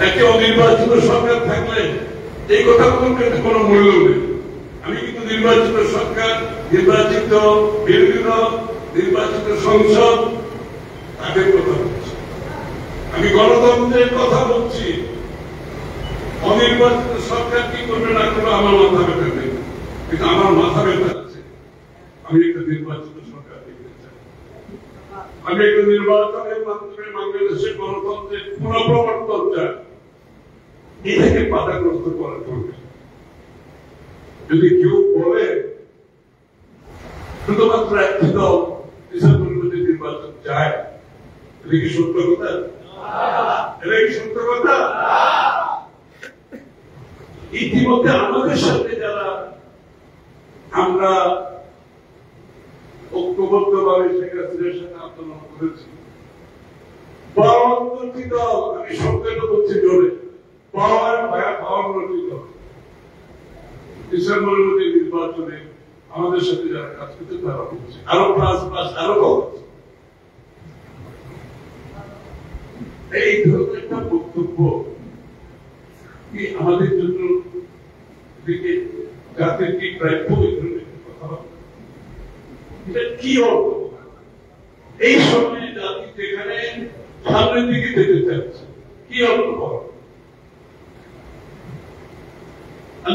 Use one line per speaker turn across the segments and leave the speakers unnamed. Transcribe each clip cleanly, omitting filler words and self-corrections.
একটি অনির্বাচিত সরকার থাকলে এই কথাগুলোর কিন্তু কোনো মূল্য নেই। আমি কিন্তু নির্বাচিত সরকার, নির্বাচিত বিরোধী দল, নির্বাচিত সংসদ তাদের কথা বলছি, আমি গণতন্ত্রের কথা বলছি। অনির্বাচিত সরকার কি করবে না করবে আমার মাথা ব্যথা নেই, কিন্তু আমার মাথা ব্যথা আছে আমি একটা নির্বাচিত সরকার দেখতে চাই। আমি একটা নির্বাচনের মাধ্যমে বাংলাদেশের গণতন্ত্রের পুনঃপ্রবর্তন চাই। এটাকে বাধাগ্রস্ত করা চলবে। যদি কেউ বলে শুধুমাত্র একটি দল ডিসেম্বর নির্বাচন চায়, এটা কি সত্য কথা? এটা কি সত্য কথা? ইতিমধ্যে আমাদের সাথে যারা আমরা ঐক্যবদ্ধভাবে শেখ হাসিনার সাথে আন্দোলন করেছি, 52টি দল, আমি সংখ্যাটা বলছি জোরে, 52টি দল ডিসেম্বরের মধ্যে নির্বাচনে আমাদের সাথে যারা কাজ করছে তারা বলছে আরো প্লাস প্লাস আরো বলছে। এই ধরনের একটা বক্তব্য কি আমাদের জন্য জাতির কি প্রাপ্য? এটা কি অর্থ? এই সময়ে জাতি যেখানে সামনের দিকে যেতে চাচ্ছে, কি অর্থ?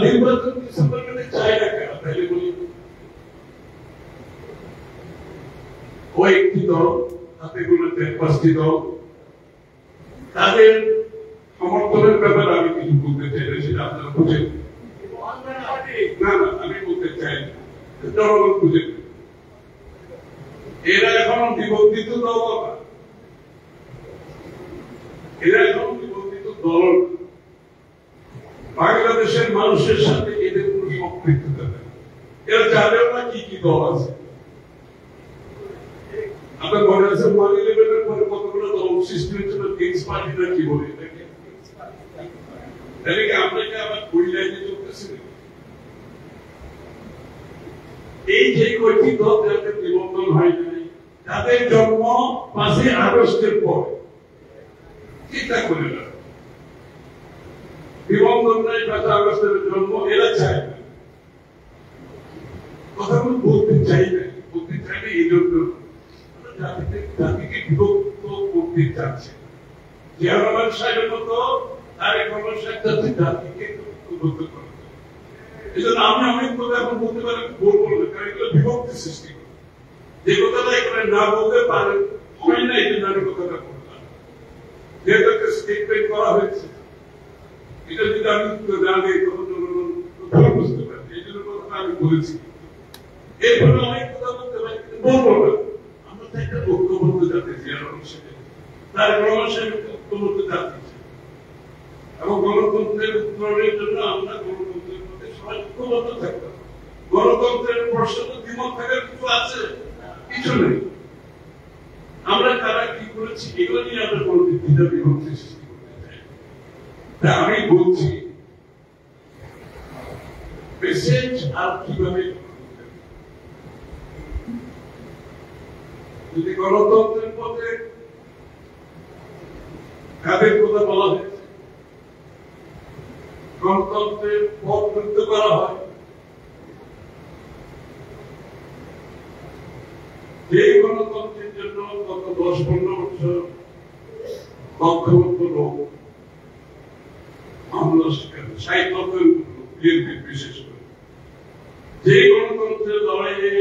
নির্বাচন ডিসেম্বর মাসে চাই না কেন? তাহলে বলি কয়েকটি দল, হাতে গুলোতে 5টি দল, তাদের সমর্থনের ব্যাপারে আমি কিছু বলতে চাই না, সেটা আপনারা বুঝেন। না না, আমি বলতে চাই না, জনগণ বুঝে। এরা এখন নিবন্ধিত দল না, এরা এখন নিবন্ধিত দল। বাংলাদেশের মানুষের সাথে এদের কোন সম্পৃক্ততা নেই। এরা জানেও না কি কি দল আছে। আপনার মনে আছে 1/11-এর পরে কতগুলো দল সৃষ্টি হয়েছিল? কিংস পার্টিটা কি বলে এটাকে? তাহলে কি আমরা কি আবার ওই লাইনে চলতেছি? এই যে কয়েকটি দল যাদের নিবন্ধন হয় নাই, তাদের জন্ম 5 আগস্টের পর, চিন্তা করে না, নিবন্ধন নাই, 5 আগস্টের জন্ম, এরা চায় না। কথাগুলো বলতে চাই না, বলতে চাই না এই জন্য জাতিকে বিভক্ত করতে চাচ্ছে। জিয়া রহমান সাহেবের মতো তারেক রহমান সাহেব জাতিকে বিভক্ত করে। এই জন্য আমি অনেক কথা এখন বলতে পারি, বলবো না, কারণ এগুলো বিভক্তি সৃষ্টি করে। যে কথাটা এখানে না বলতে পারে হয় না, এই জন্য আমি কথাটা বললাম। যেহেতু একটা স্টেটমেন্ট করা হয়েছে, এটা যদি আমি জানি তখন জনগণ বুঝতে পারি, এই জন্য কথাটা আমি বলেছি। এরপরে অনেক কথা বলতে পারি, কিন্তু বলবো না। আমরা তো একটা ঐক্যবদ্ধ জাতি, জিয়া রহমান সাহেব, তারেক রহমান সাহেব ঐক্যবদ্ধ জাতি, এবং গণতন্ত্রের উত্তরণের জন্য আমরা গণতন্ত্রের মধ্যে সবাই ঐক্যবদ্ধ থাকতাম। গণতন্ত্রের প্রশ্ন তো দ্বিমত থাকার কিছু আছে? কিছু নেই। আমরা তারা কি করেছি এগুলো নিয়ে আমরা কোনো দ্বিধা বিভক্তি সৃষ্টি করতে চাই। তাই আমি বলছি মেসেজ আর কিভাবে যদি গণতন্ত্রের পথে কাদের কথা বলা হয়েছে, গণতন্ত্রের পথ মুক্ত করা হয়, যে গণতন্ত্রের জন্য গত 10-15 বছর বদ্ধপরিকর লোক আমরা সাহিত্যের বিএনপি বিশেষ করে, যে গণতন্ত্রের লড়াইয়ে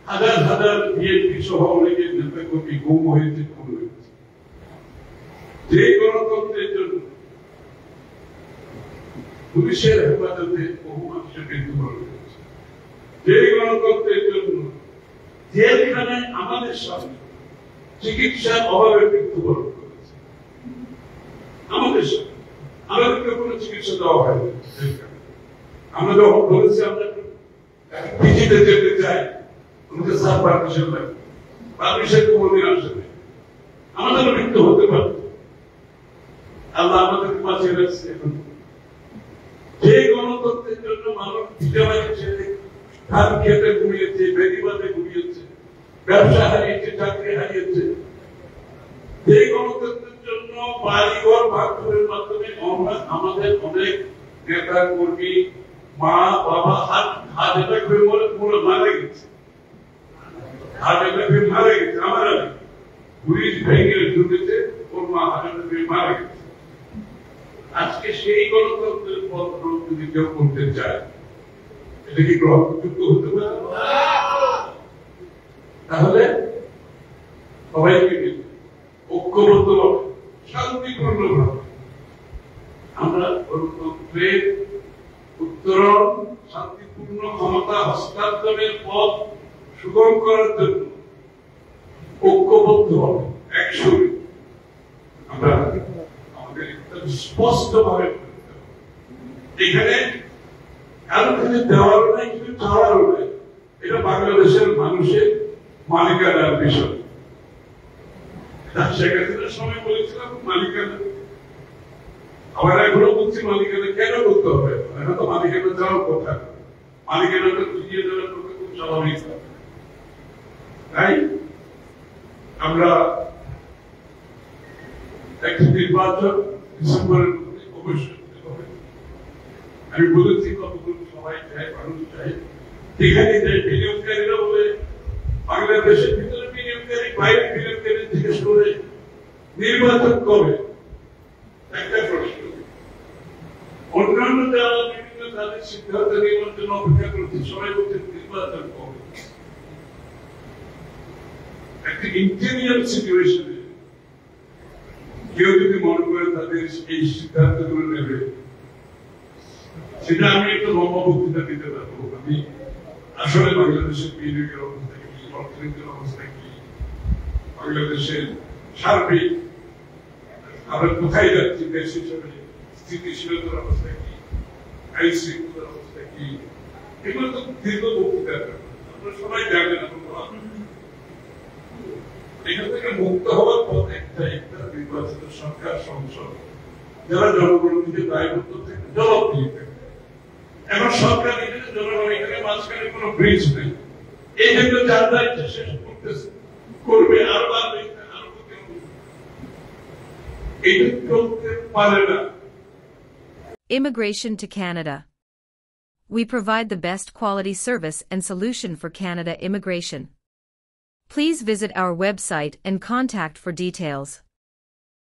হাজার হাজার বিএনপি সহ অনেকের নেতাকর্মী গুম হয়েছে, খুন হয়েছে, যে গণতন্ত্রের জন্য পুলিশের হেফাজতে বহু মানুষের মৃত্যুবরণ হয়েছে, যে গণতন্ত্রের জন্য জেলখানে আমাদের সামনে চিকিৎসার অভাবে মৃত্যুবরণ করেছে, আমাদের সামনে আমাদেরকে কোনো চিকিৎসা দেওয়া হয়নি। আমরা যখন বলেছি আমরা পিজিতে যেতে চাই, আমাদের স্যার পারমিশন লাগবে, পারমিশন কোনোদিন আসবে, আমাদের মৃত্যু হতে পারে। আল্লাহ আমাদেরকে বাঁচিয়ে রাখছে। এখন যে গণতন্ত্রের জন্য মানুষ ভিটামাইন ছেড়ে ধান খেতে ঘুমিয়েছে, বেদিবাদে ঘুমিয়েছে, ব্যবসা হারিয়েছে, চাকরি হারিয়েছে, যে গণতন্ত্রের জন্য বাড়িঘর ভাঙচুরের মাধ্যমে আমাদের অনেক নেতা কর্মী মা বাবা হার্ট অ্যাটাক হয়ে মারা গেছে, হার্ট অ্যাটাক হয়ে মারা গেছে। আমার পুলিশ ভেঙে ঢুকেছে, ওর মা হার্ট অ্যাটাক হয়ে মারা গেছে। আজকে সেই গণতন্ত্রের পথ যদি কেউ করতে চায়, এটা কি গ্রহণযোগ্য হতে পারে? তাহলে সবাইকে মিলে ঐক্যবদ্ধভাবে শান্তিপূর্ণভাবে আমরা গণতন্ত্রের উত্তরণ, শান্তিপূর্ণ ক্ষমতা হস্তান্তরের পথ সুগম করার জন্য ঐক্যবদ্ধভাবে একসঙ্গে আমরা আমাদের স্পষ্টভাবে এখানে কারো কিছু দেওয়ারও নাই, কিছু চাওয়ারও নাই। এটা বাংলাদেশের মানুষের মালিকানার বিষয়। শেখ হাসিনার সময় বলেছিলাম মালিকানা, আবার এখনো বলছি মালিকানা কেন করতে হবে? এখন তো মালিকানা যাওয়ার কথা, মালিকানাটা বুঝিয়ে দেওয়ার পক্ষে খুব স্বাভাবিক। তাই আমরা একটি নির্বাচন ডিসেম্বরের মধ্যে অবশ্যই হবে। আমি বলেছি কতগুলো সবাই চাই, মানুষ চাই, যেখানে যাই বিনিয়োগকারীরা বলে বাংলাদেশের ভিতরে বিনিয়োগকারী, বাইরে বিনিয়োগকারী জিজ্ঞেস করে নির্বাচন কবে? একটা প্রশ্ন। অন্যান্য যারা বিভিন্ন তাদের সিদ্ধান্ত নেওয়ার জন্য অপেক্ষা করছে, সবাই বলছে নির্বাচন কবে? একটা ইন্টেরিয়াল সিচুয়েশনে কেউ যদি মনে করে তাদের এই সিদ্ধান্তগুলো নেবে, সেটা আমি একটা লম্বা বক্তৃতা দিতে পারবো। আমি আসলে বাংলাদেশের বিনিয়োগের অবস্থা কি, অর্থনীতির অবস্থা কি, বাংলাদেশের সার্বিক আমরা কোথায় যাচ্ছি দেশ হিসেবে, স্থিতিশীলতার অবস্থা কি, আইন শৃঙ্খলার অবস্থা কি, এগুলো তো দীর্ঘ বক্তৃতা। আপনারা সবাই জানেন। এখান থেকে মুক্ত হওয়ার পথ একটা নির্বাচিত সরকার, সংসদ, যারা জনগণের দিকে দায়বদ্ধ থেকে জবাব দিয়ে থাকে। এখন সরকার এখানে জনগণ এখানে মাঝখানে কোন ব্রিজ নেই, এই জন্য যার দায়িত্ব শেষ করতেছে, করবে, আরো বাড়বে, আরো এটা চলতে পারে না।
Immigration to Canada. We provide the best quality service and solution for Canada immigration. Please visit our website and contact for details.